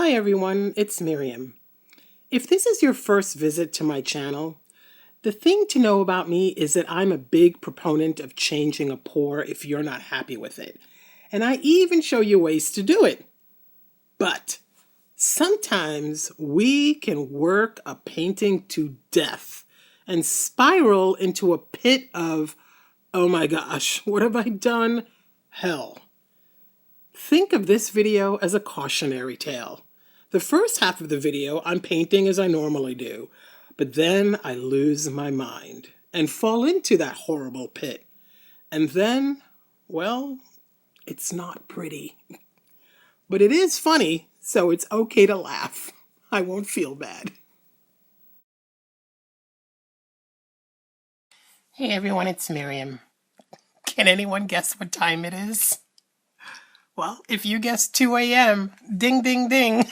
Hi everyone, it's Miriam. If this is your first visit to my channel, the thing to know about me is that I'm a big proponent of changing a pour if you're not happy with it. And I even show you ways to do it. But sometimes we can work a painting to death and spiral into a pit of, oh my gosh, what have I done? Hell. Think of this video as a cautionary tale. The first half of the video, I'm painting as I normally do, but then I lose my mind and fall into that horrible pit. And then, well, it's not pretty. But it is funny, so it's okay to laugh. I won't feel bad. Hey everyone, it's Miriam. Can anyone guess what time it is? Well, if you guess 2 a.m., ding, ding, ding,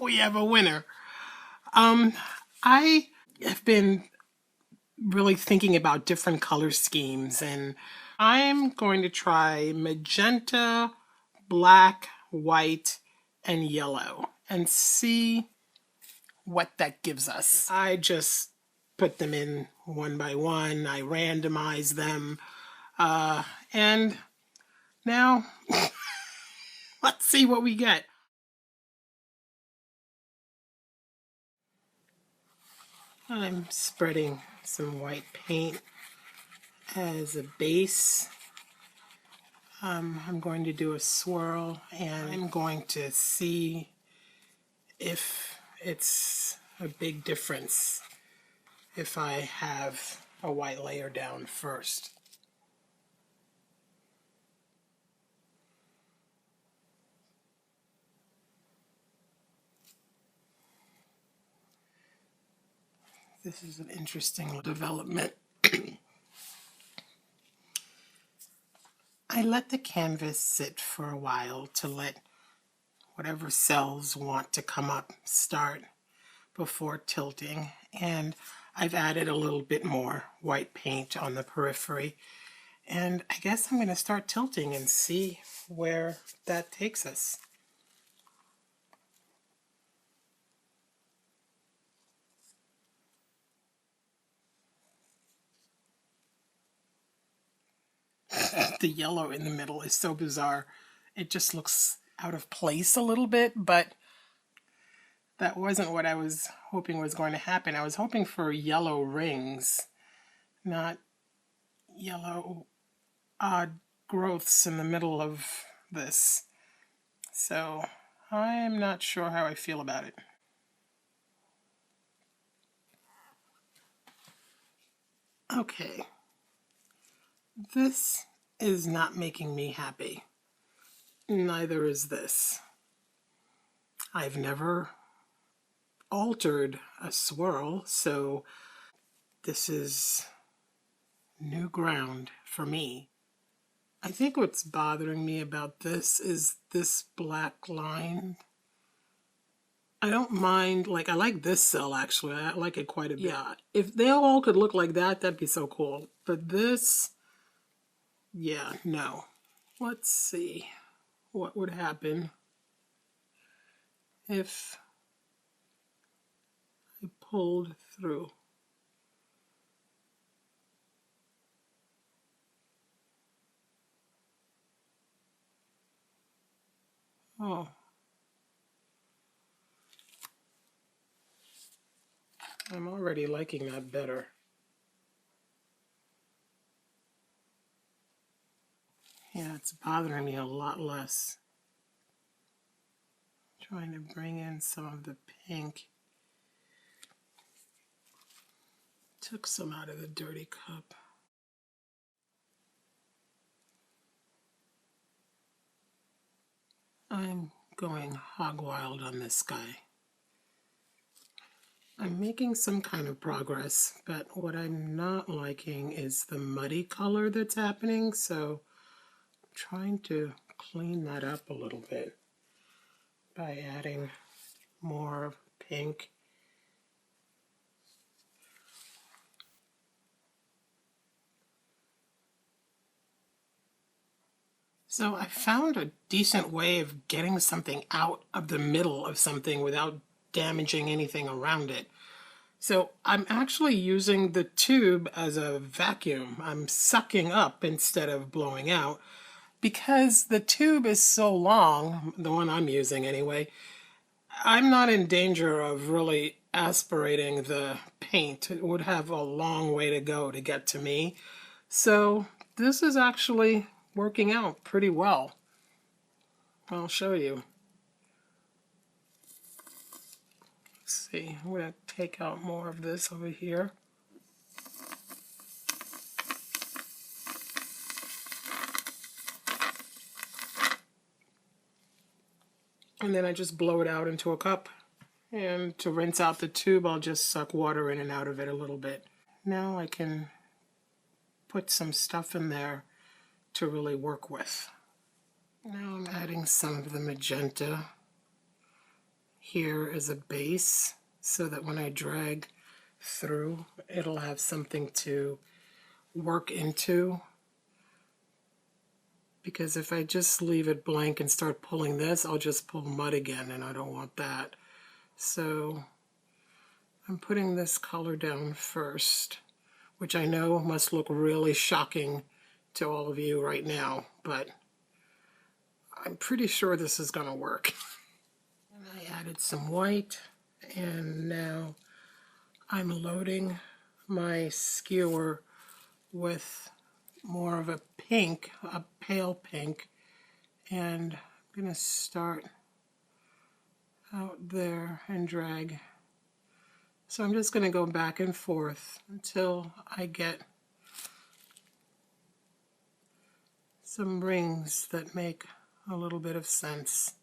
we have a winner. I have been really thinking about different color schemes, and I'm going to try magenta, black, white, and yellow and see what that gives us. I just put them in one by one. I randomize them. And now let's see what we get. I'm spreading some white paint as a base. I'm going to do a swirl, and I'm going to see if it's a big difference if I have a white layer down first. This is an interesting development. I let the canvas sit for a while to let whatever cells want to come up start before tilting, and I've added a little bit more white paint on the periphery, and I guess I'm going to start tilting and see where that takes us. The yellow in the middle is so bizarre. It just looks out of place a little bit, but that wasn't what I was hoping was going to happen. I was hoping for yellow rings, not yellow odd growths in the middle of this. So I'm not sure how I feel about it. Okay, this is not making me happy. Neither is this. I've never altered a swirl, so this is new ground for me. I think what's bothering me about this is this black line. I don't mind, like, I like this cell actually. I like it quite a bit. Yeah, if they all could look like that, that'd be so cool. But this, yeah, no. Let's see what would happen if I pulled through. Oh. I'm already liking that better. Yeah, it's bothering me a lot less. Trying to bring in some of the pink. Took some out of the dirty cup. I'm going hog wild on this guy. I'm making some kind of progress, but what I'm not liking is the muddy color that's happening, so I'm trying to clean that up a little bit by adding more pink. So I found a decent way of getting something out of the middle of something without damaging anything around it. So I'm actually using the tube as a vacuum. I'm sucking up instead of blowing out. Because the tube is so long, the one I'm using anyway, I'm not in danger of really aspirating the paint. It would have a long way to go to get to me. So this is actually working out pretty well. I'll show you. Let's see, I'm going to take out more of this over here. And then I just blow it out into a cup. And to rinse out the tube, I'll just suck water in and out of it a little bit. Now I can put some stuff in there to really work with. Now I'm adding some of the magenta here as a base so that when I drag through, it'll have something to work into. Because if I just leave it blank and start pulling this, I'll just pull mud again, and I don't want that. So I'm putting this color down first, which I know must look really shocking to all of you right now, but I'm pretty sure this is going to work. And I added some white, and now I'm loading my skewer with more of a pink, a pale pink, and I'm going to start out there and drag. So I'm just going to go back and forth until I get some rings that make a little bit of sense.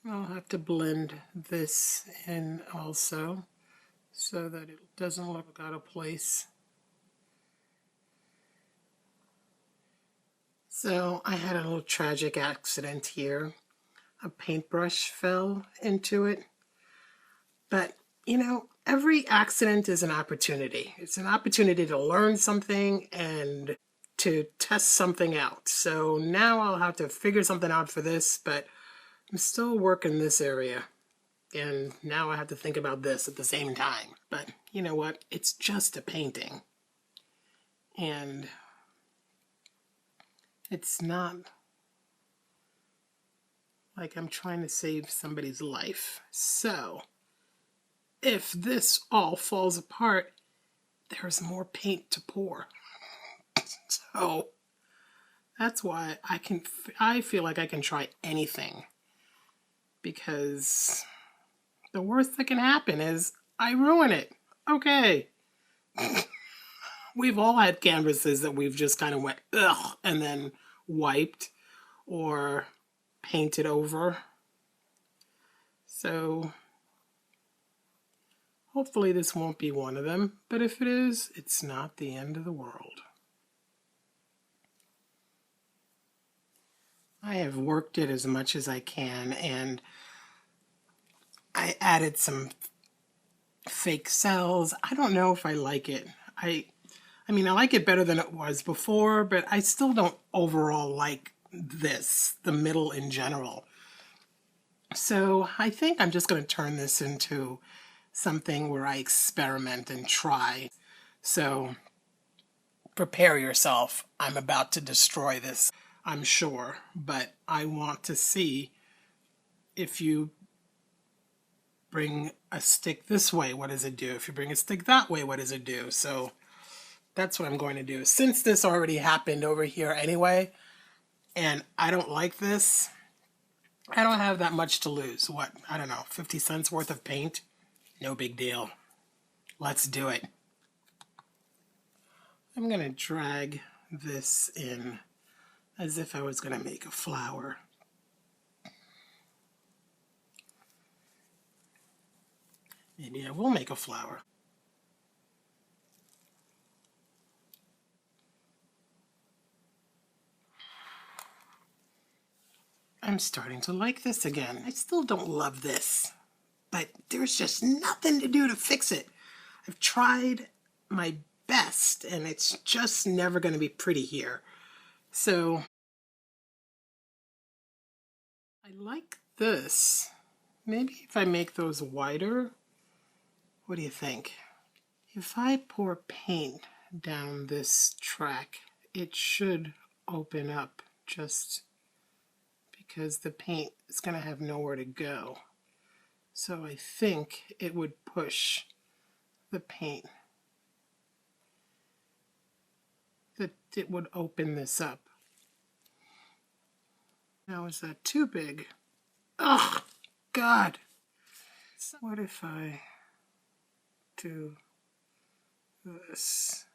I'll have to blend this in also so that it doesn't look out of place. So I had a little tragic accident here. A paintbrush fell into it. But, you know, every accident is an opportunity. It's an opportunity to learn something and to test something out. So now I'll have to figure something out for this, but I'm still working this area. And now I have to think about this at the same time. But you know what? It's just a painting. And it's not like I'm trying to save somebody's life. So if this all falls apart, there's more paint to pour. So that's why I feel like I can try anything, because the worst that can happen is I ruin it. Okay. We've all had canvases that we've just kind of went, ugh, and then wiped or painted over. So hopefully this won't be one of them, but if it is, it's not the end of the world. I have worked it as much as I can, and I added some fake cells. I don't know if I like it. I mean, I like it better than it was before, but I still don't overall like this, the middle in general. So I think I'm just going to turn this into something where I experiment and try. So prepare yourself. I'm about to destroy this, I'm sure, but I want to see if you bring a stick this way, what does it do? If you bring a stick that way, what does it do? So that's what I'm going to do. Since this already happened over here anyway, and I don't like this, I don't have that much to lose. What? I don't know, 50 cents worth of paint? No big deal. Let's do it. I'm going to drag this in as if I was going to make a flower. Maybe I will make a flower. I'm starting to like this again. I still don't love this, but there's just nothing to do to fix it. I've tried my best, and it's just never going to be pretty here. So I like this. Maybe if I make those wider, what do you think? If I pour paint down this track, it should open up just because the paint is going to have nowhere to go. So I think it would push the paint, that it would open this up. Now, is that too big? Oh, God. So what if I do this?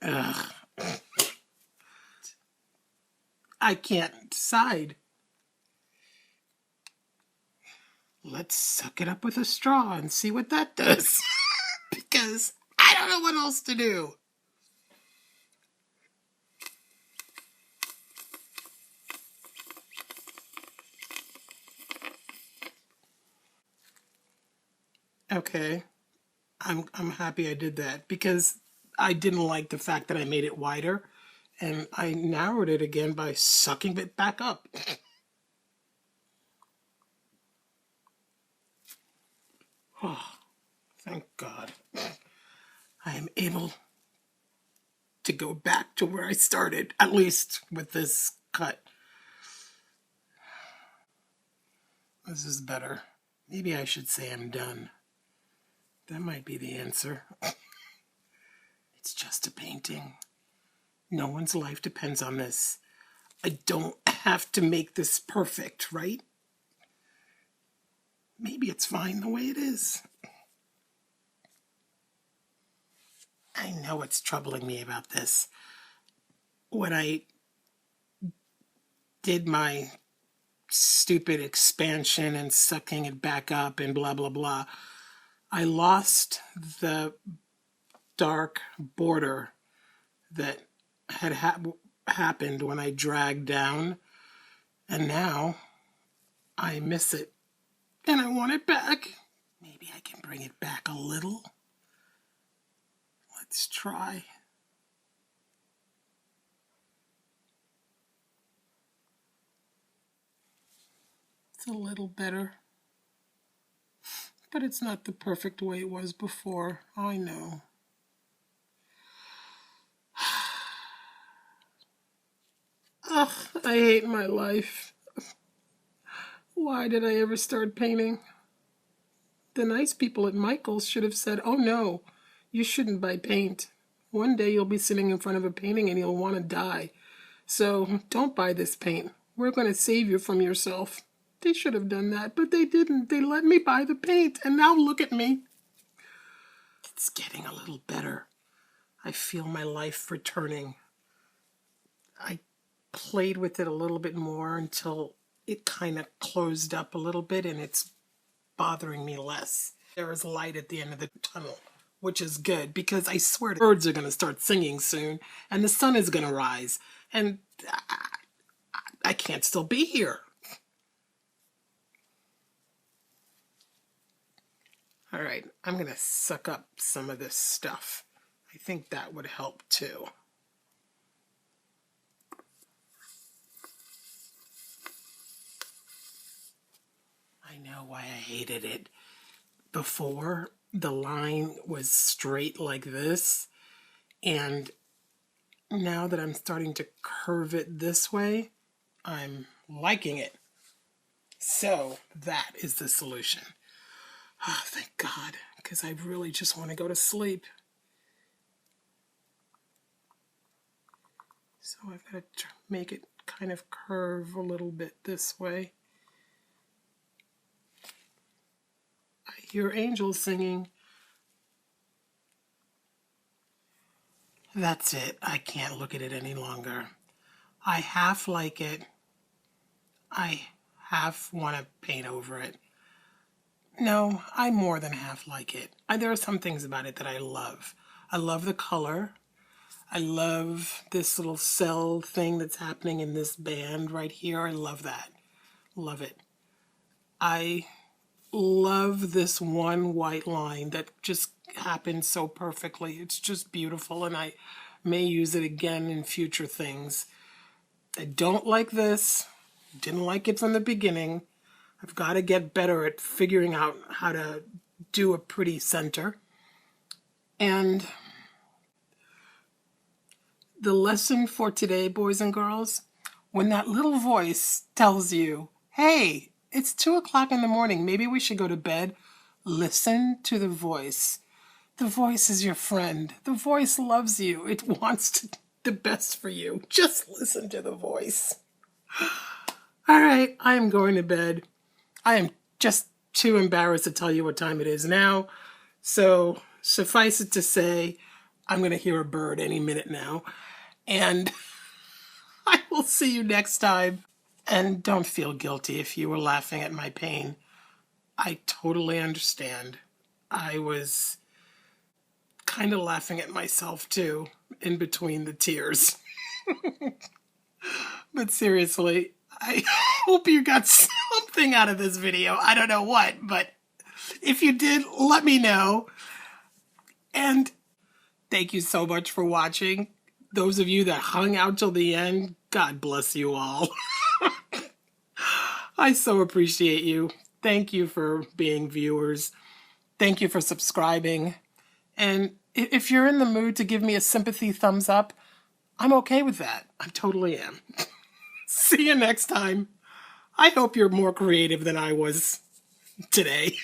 Ugh. I can't decide. Let's suck it up with a straw and see what that does. Because I don't know what else to do. Okay, I'm happy I did that because I didn't like the fact that I made it wider, and I narrowed it again by sucking it back up. Oh, thank God. I am able to go back to where I started, at least with this cut. This is better. Maybe I should say I'm done. That might be the answer. It's just a painting. No one's life depends on this. I don't have to make this perfect, right? Maybe it's fine the way it is. I know what's troubling me about this. When I did my stupid expansion and sucking it back up and blah, blah, blah, I lost the dark border that had happened when I dragged down, and now I miss it and I want it back. Maybe I can bring it back a little. Let's try. It's a little better, but it's not the perfect way it was before. I know. Ugh, I hate my life. Why did I ever start painting? The nice people at Michael's should have said, "Oh no, you shouldn't buy paint. One day you'll be sitting in front of a painting and you'll want to die. So don't buy this paint. We're going to save you from yourself." They should have done that, but they didn't. They let me buy the paint, and now look at me. It's getting a little better. I feel my life returning. I played with it a little bit more until it kind of closed up a little bit, and it's bothering me less. There is light at the end of the tunnel, which is good, because I swear the birds are going to start singing soon, and the sun is going to rise, and I can't still be here. All right, I'm going to suck up some of this stuff. I think that would help too. I know why I hated it. Before, the line was straight like this, and now that I'm starting to curve it this way, I'm liking it. So that is the solution. Oh, thank God, because I really just want to go to sleep. So I've got to make it kind of curve a little bit this way. I hear angels singing. That's it. I can't look at it any longer. I half like it. I half want to paint over it. No, I more than half like it. There are some things about it that I love. I love the color. I love this little cell thing that's happening in this band right here. I love that. Love it. I love this one white line that just happened so perfectly. It's just beautiful, and I may use it again in future things. I don't like this, Didn't like it from the beginning. I've got to get better at figuring out how to do a pretty center. And the lesson for today, boys and girls, when that little voice tells you, hey, it's 2 o'clock in the morning, maybe we should go to bed, listen to the voice. The voice is your friend. The voice loves you. It wants the best for you. Just listen to the voice. All right, I am going to bed. I am just too embarrassed to tell you what time it is now. So suffice it to say, I'm going to hear a bird any minute now. And I will see you next time. And don't feel guilty if you were laughing at my pain. I totally understand. I was kind of laughing at myself too, in between the tears. But seriously, I hope you got something out of this video. I don't know what, but if you did, let me know. And thank you so much for watching. Those of you that hung out till the end, God bless you all. I so appreciate you. Thank you for being viewers. Thank you for subscribing. And if you're in the mood to give me a sympathy thumbs up, I'm okay with that. I totally am. See you next time. I hope you're more creative than I was today.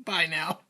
Bye now.